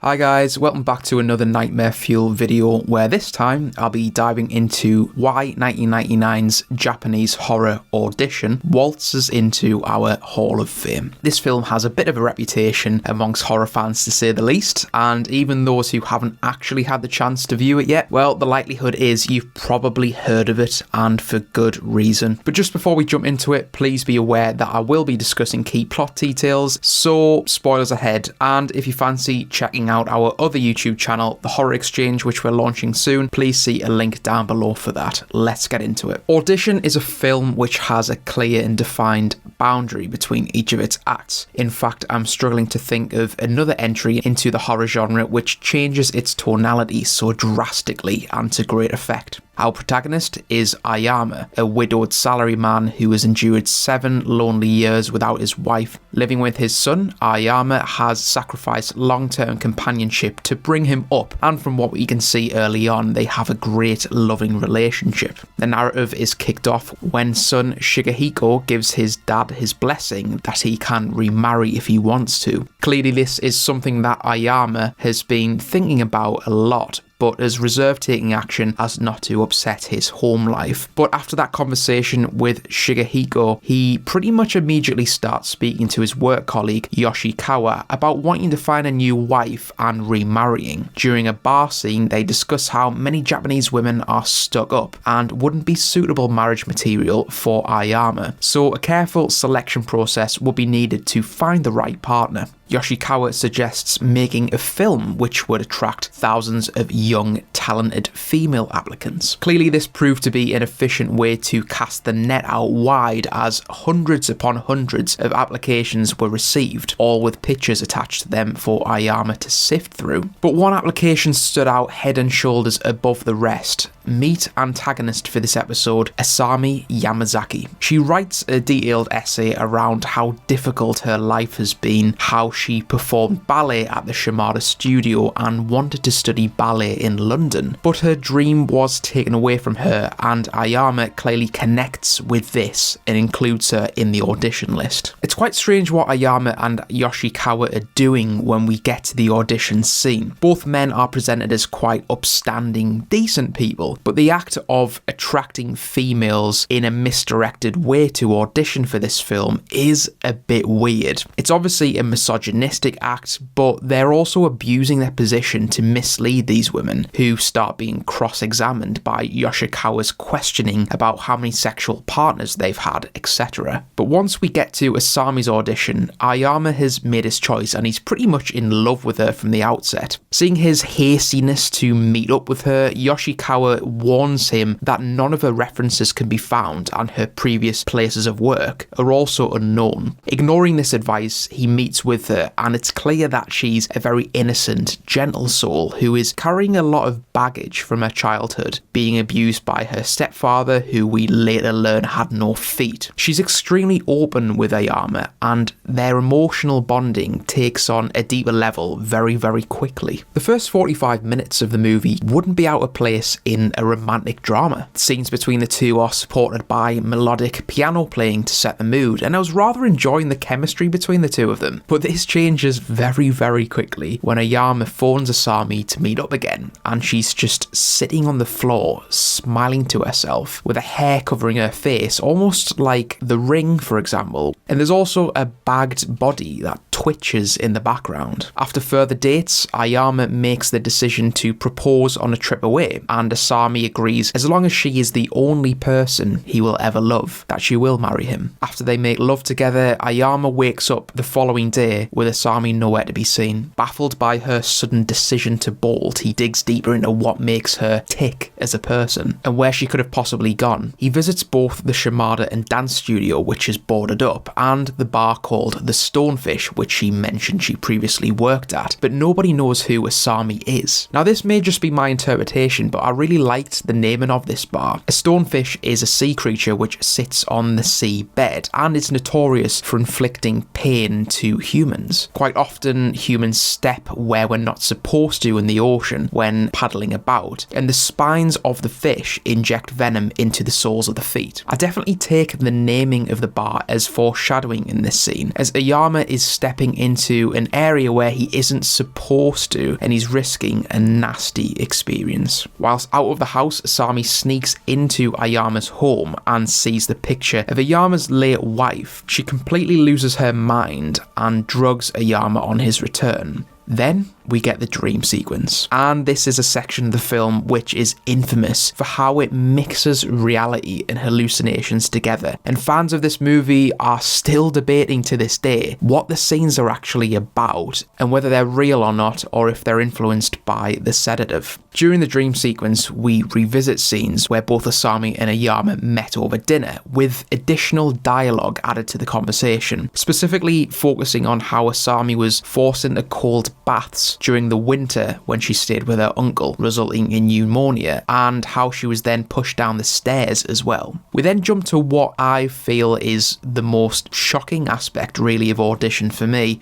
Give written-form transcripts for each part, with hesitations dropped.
Hi guys, welcome back to another Nightmare Fuel video where this time I'll be diving into why 1999's Japanese horror Audition waltzes into our Hall of Fame. This film has a bit of a reputation amongst horror fans to say the least, and even those who haven't actually had the chance to view it yet, well, the likelihood is you've probably heard of it, and for good reason. But just before we jump into it, please be aware that I will be discussing key plot details, so spoilers ahead, and if you fancy checking out our other YouTube channel, The Horror Exchange, which we're launching soon, please see a link down below for that. Let's get into it. Audition is a film which has a clear and defined boundary between each of its acts. In fact, I'm struggling to think of another entry into the horror genre which changes its tonality so drastically and to great effect. Our protagonist is Ayama, a widowed salaryman who has endured 7 lonely years without his wife. Living with his son, Ayama has sacrificed long-term companionship to bring him up, and from what we can see early on, they have a great loving relationship. The narrative is kicked off when son Shigehiko gives his dad his blessing that he can remarry if he wants to. Clearly this is something that Ayama has been thinking about a lot, but has reserved taking action as not to upset his home life. But after that conversation with Shigehiko, he pretty much immediately starts speaking to his work colleague Yoshikawa about wanting to find a new wife and remarrying. During a bar scene, they discuss how many Japanese women are stuck up and wouldn't be suitable marriage material for Ayama, so a careful selection process will be needed to find the right partner. Yoshikawa suggests making a film which would attract thousands of young, talented female applicants. Clearly this proved to be an efficient way to cast the net out wide, as hundreds upon hundreds of applications were received, all with pictures attached to them for Ayama to sift through. But one application stood out head and shoulders above the rest. Meet antagonist for this episode, Asami Yamazaki. She writes a detailed essay around how difficult her life has been, how she performed ballet at the Shimada studio and wanted to study ballet in London, but her dream was taken away from her, and Ayama clearly connects with this and includes her in the audition list. It's quite strange what Ayama and Yoshikawa are doing when we get to the audition scene. Both men are presented as quite upstanding, decent people, but the act of attracting females in a misdirected way to audition for this film is a bit weird. It's obviously a misogynistic act, but they're also abusing their position to mislead these women, who start being cross-examined by Yoshikawa's questioning about how many sexual partners they've had, etc. But once we get to Asami's audition, Ayama has made his choice and he's pretty much in love with her from the outset. Seeing his hastiness to meet up with her, Yoshikawa warns him that none of her references can be found and her previous places of work are also unknown. Ignoring this advice, he meets with her, and it's clear that she's a very innocent, gentle soul who is carrying a lot of baggage from her childhood, being abused by her stepfather, who we later learn had no feet. She's extremely open with Ayama, and their emotional bonding takes on a deeper level very, very quickly. The first 45 minutes of the movie wouldn't be out of place in a romantic drama. Scenes between the two are supported by melodic piano playing to set the mood, and I was rather enjoying the chemistry between the two of them. But this changes very, very quickly when Ayama phones Asami to meet up again, and she's just sitting on the floor, smiling to herself, with a hair covering her face, almost like The Ring, for example. And there's also a bagged body that twitches in the background. After further dates, Ayama makes the decision to propose on a trip away, and Asami agrees as long as she is the only person he will ever love, that she will marry him. After they make love together, Ayama wakes up the following day with Asami nowhere to be seen. Baffled by her sudden decision to bolt, he digs deeper into what makes her tick as a person and where she could have possibly gone. He visits both the Shimada and dance studio, which is boarded up, and the bar called the Stonefish, which she mentioned she previously worked at, but nobody knows who Asami is. Now this may just be my interpretation, but I really liked the naming of this bar. A stonefish is a sea creature which sits on the sea bed and is notorious for inflicting pain to humans. Quite often humans step where we're not supposed to in the ocean when paddling about, and the spines of the fish inject venom into the soles of the feet. I definitely take the naming of the bar as foreshadowing in this scene, as Ayama is stepping stepping into an area where he isn't supposed to, and he's risking a nasty experience. Whilst out of the house, Asami sneaks into Ayama's home and sees the picture of Ayama's late wife. She completely loses her mind and drugs Ayama on his return. Then we get the dream sequence, and this is a section of the film which is infamous for how it mixes reality and hallucinations together, and fans of this movie are still debating to this day what the scenes are actually about and whether they're real or not, or if they're influenced by the sedative. During the dream sequence, we revisit scenes where both Asami and Ayama met over dinner, with additional dialogue added to the conversation, specifically focusing on how Asami was forced into cold baths during the winter when she stayed with her uncle, resulting in pneumonia, and how she was then pushed down the stairs as well. We then jump to what I feel is the most shocking aspect really of Audition for me.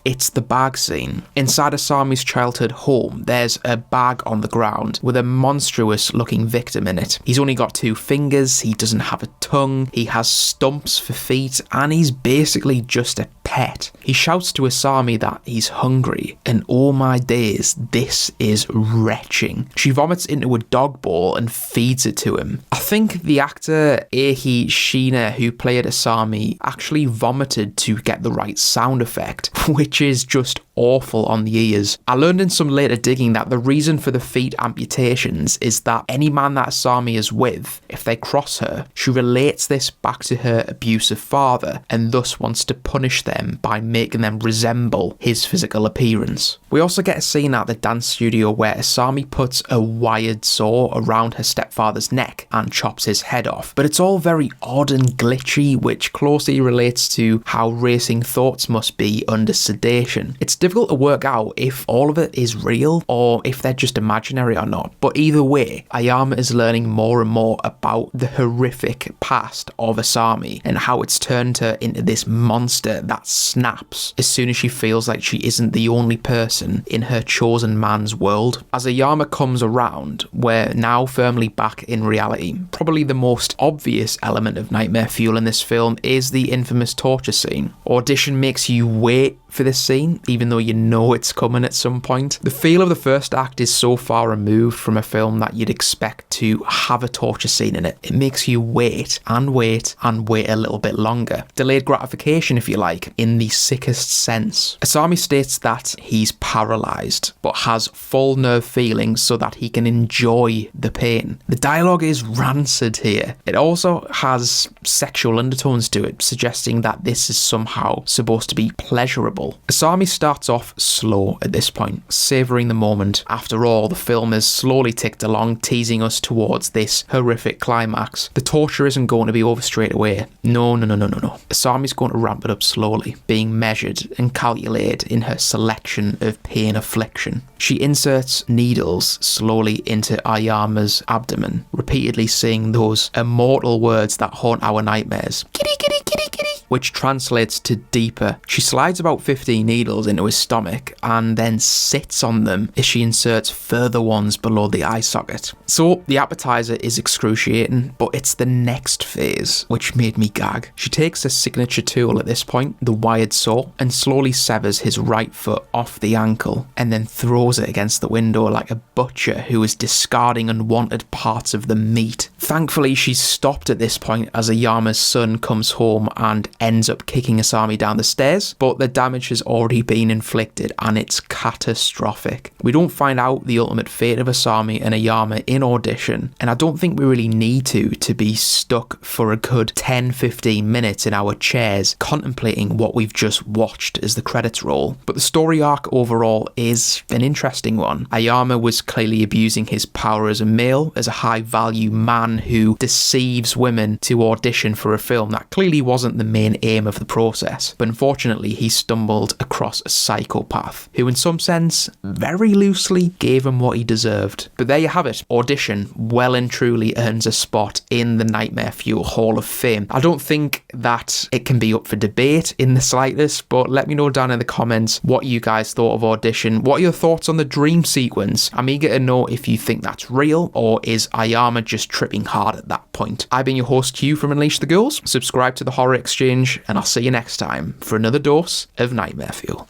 It's the bag scene. Inside Asami's childhood home, there's a bag on the ground with a monstrous looking victim in it. He's only got 2 fingers, he doesn't have a tongue, he has stumps for feet, and he's basically just a pet. He shouts to Asami that he's hungry, and oh my days, this is retching. She vomits into a dog bowl and feeds it to him. I think the actor Eiji Shina, who played Asami, actually vomited to get the right sound effect, which is just awful on the ears. I learned in some later digging that the reason for the feet amputations is that any man that Asami is with, if they cross her, she relates this back to her abusive father and thus wants to punish them by making them resemble his physical appearance. We also get a scene at the dance studio where Asami puts a wired saw around her stepfather's neck and chops his head off, but it's all very odd and glitchy, which closely relates to how racing thoughts must be under sedation. It's difficult to work out if all of it is real or if they're just imaginary or not, but either way, Ayama is learning more and more about the horrific past of Asami and how it's turned her into this monster that snaps as soon as she feels like she isn't the only person in her chosen man's world. As Ayama comes around, we're now firmly back in reality. Probably the most obvious element of nightmare fuel in this film is the infamous torture scene. Audition makes you wait for this scene, even though you know it's coming at some point. The feel of the first act is so far removed from a film that you'd expect to have a torture scene in it. It makes you wait and wait and wait a little bit longer. Delayed gratification, if you like, in the sickest sense. Asami states that he's paralysed, but has full nerve feelings so that he can enjoy the pain. The dialogue is rancid here. It also has sexual undertones to it, suggesting that this is somehow supposed to be pleasurable. Asami starts off slow at this point, savouring the moment. After all, the film has slowly ticked along, teasing us towards this horrific climax. The torture isn't going to be over straight away. No. Asami's going to ramp it up slowly, being measured and calculated in her selection of pain affliction. She inserts needles slowly into Ayama's abdomen, repeatedly saying those immortal words that haunt our nightmares. Kitty, kitty, kitty, kitty, which translates to deeper. She slides about 15 needles into his stomach and then sits on them as she inserts further ones below the eye socket. So the appetizer is excruciating, but it's the next phase which made me gag. She takes her signature tool at this point, the wired saw, and slowly severs his right foot off the ankle and then throws it against the window like a butcher who is discarding unwanted parts of the meat. Thankfully, she's stopped at this point as Ayama's son comes home and ends up kicking Asami down the stairs, but the damage has already been inflicted and it's catastrophic. We don't find out the ultimate fate of Asami and Ayama in Audition, and I don't think we really need to be stuck for a good 10-15 minutes in our chairs contemplating what we've just watched as the credits roll. But the story arc overall is an interesting one. Ayama was clearly abusing his power as a male, as a high value man who deceives women to audition for a film that clearly wasn't the main aim of the process, but unfortunately he stumbled across a psychopath who in some sense very loosely gave him what he deserved. But there you have it. Audition well and truly earns a spot in the Nightmare Fuel Hall of Fame. I don't think that it can be up for debate in the slightest, but let me know down in the comments what you guys thought of Audition. What are your thoughts on the dream sequence? I'm eager to know if you think that's real, or is Ayama just tripping hard at that point. I've been your host Hugh from Unleash the Ghouls. Subscribe to the Horror Exchange binge, and I'll see you next time for another dose of nightmare fuel.